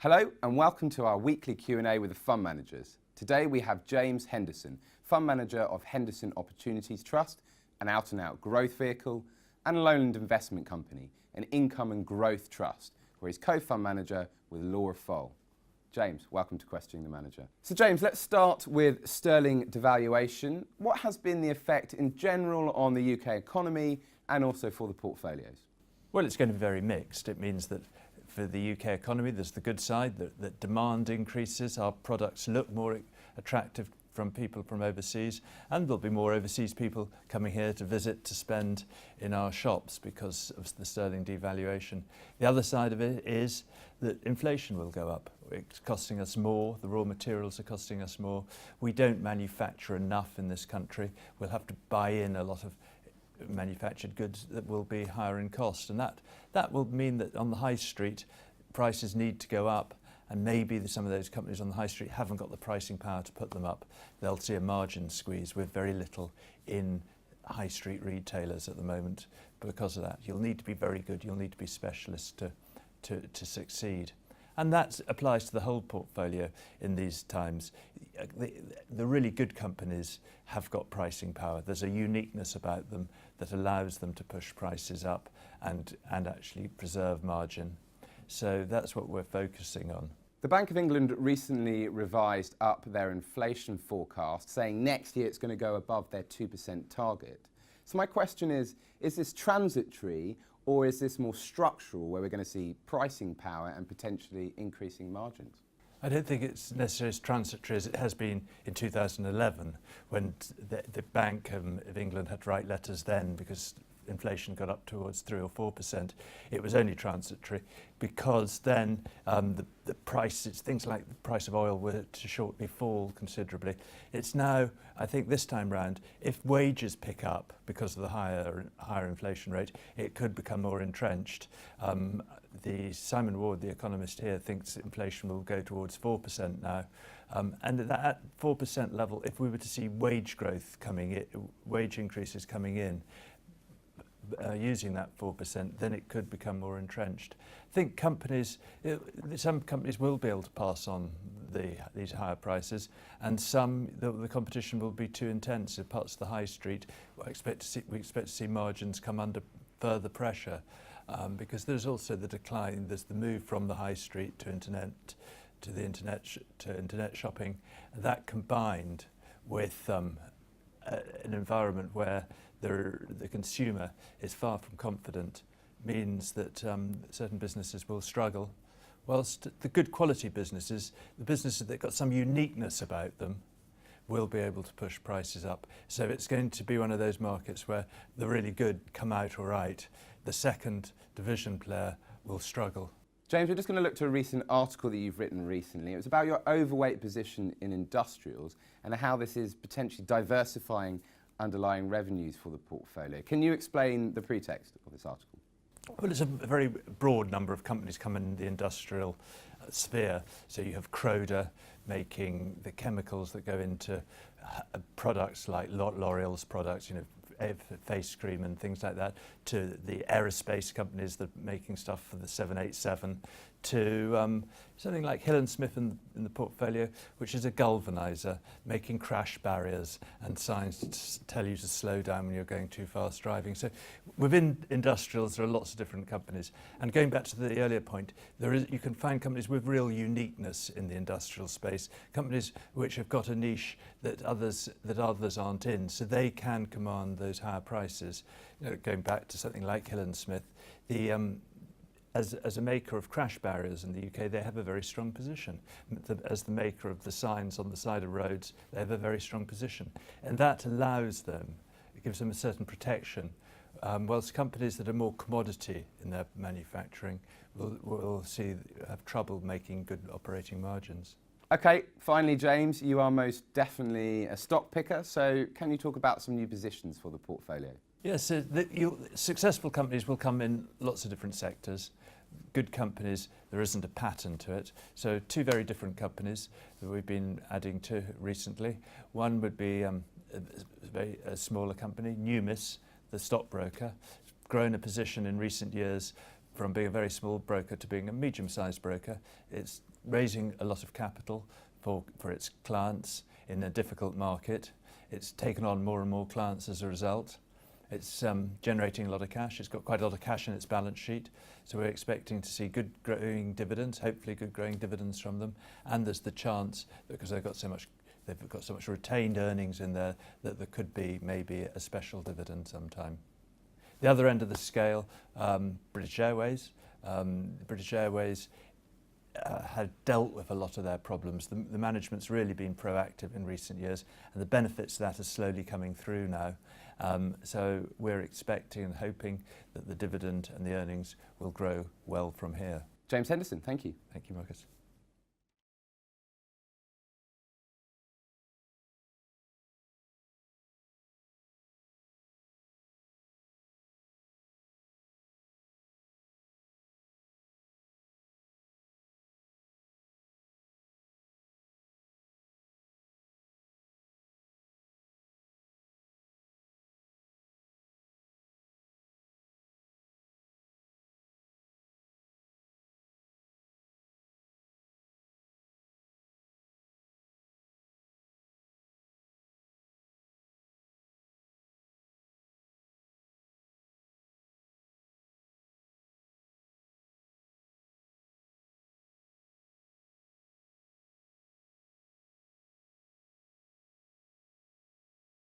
Hello and welcome to our weekly Q&A with the fund managers. Today we have James Henderson, fund manager of Henderson Opportunities Trust, an out-and-out growth vehicle, and Lowland investment company, an income and growth trust, where he's co-fund manager with Laura Foll. James, welcome to Questioning the Manager. So James, let's start with sterling devaluation. What has been the effect in general on the UK economy and also for the portfolios? Well, it's going to be very mixed. It means that for the UK economy, there's the good side, that demand increases, our products look more attractive from people from overseas, and there'll be more overseas people coming here to visit, to spend in our shops because of the sterling devaluation. The other side of it is that inflation will go up. It's costing us more, the raw materials are costing us more. We don't manufacture enough in this country. We'll have to buy in a lot of manufactured goods that will be higher in cost, and that will mean that on the high street prices need to go up, and maybe some of those companies on the high street haven't got the pricing power to put them up. They'll see a margin squeeze with very little in high street retailers at the moment because of that. You'll need to be very good, you'll need to be specialists to succeed. And that applies to the whole portfolio in these times. The really good companies have got pricing power. There's a uniqueness about them that allows them to push prices up and actually preserve margin. So that's what we're focusing on. The Bank of England recently revised up their inflation forecast, saying next year it's going to go above their 2% target. So my question is this transitory, or is this more structural, where we're going to see pricing power and potentially increasing margins? I don't think it's necessarily as transitory as it has been in 2011, when the Bank of England had to write letters then because inflation got up towards 3 or 4%. It was only transitory because then the prices, things like the price of oil, were to shortly fall considerably. It's now, I think this time round, if wages pick up because of the higher inflation rate, it could become more entrenched. The Simon Ward, the economist here, thinks inflation will go towards 4% now. And at that 4% level, if we were to see wage growth coming in, wage increases coming in, using that 4%, then it could become more entrenched. I think some companies will be able to pass on these higher prices, and some, the competition will be too intense. In parts of the high street, we expect to see margins come under further pressure, because there's also the decline. There's the move from the high street to internet shopping. That combined with an environment where the consumer is far from confident means that certain businesses will struggle, whilst the good quality businesses, the businesses that got some uniqueness about them, will be able to push prices up. So it's going to be one of those markets where the really good come out all right. The second division player will struggle. James, we're just going to look to a recent article that you've written recently. It was about your overweight position in industrials and how this is potentially diversifying underlying revenues for the portfolio. Can you explain the pretext of this article? Well, it's a very broad number of companies come in the industrial sphere. So you have Croda making the chemicals that go into products like L'Oreal's products, face cream and things like that, to the aerospace companies that are making stuff for the 787, to something like Hill & Smith in the portfolio, which is a galvanizer, making crash barriers and signs to tell you to slow down when you're going too fast driving. So within industrials, there are lots of different companies. And going back to the earlier point, you can find companies with real uniqueness in the industrial space, companies which have got a niche that others aren't in, so they can command those higher prices. Going back to something like Hill & Smith, as a maker of crash barriers in the UK, they have a very strong position. As the maker of the signs on the side of roads, they have a very strong position. And that allows them, it gives them a certain protection, whilst companies that are more commodity in their manufacturing will have trouble making good operating margins. Okay, finally, James, you are most definitely a stock picker, so can you talk about some new positions for the portfolio? Yes, so successful companies will come in lots of different sectors. Good companies, there isn't a pattern to it. So two very different companies that we've been adding to recently. One would be a smaller company, Numis, the stockbroker, grown a position in recent years from being a very small broker to being a medium-sized broker. It's raising a lot of capital for its clients in a difficult market. It's taken on more and more clients as a result. It's generating a lot of cash. It's got quite a lot of cash in its balance sheet. So we're expecting to see good growing dividends, hopefully good growing dividends from them. And there's the chance, because they've got so much retained earnings in there, that there could be maybe a special dividend sometime. The other end of the scale, British Airways. British Airways had dealt with a lot of their problems. The management's really been proactive in recent years, and the benefits of that are slowly coming through now. So we're expecting and hoping that the dividend and the earnings will grow well from here. James Henderson, thank you. Thank you, Marcus.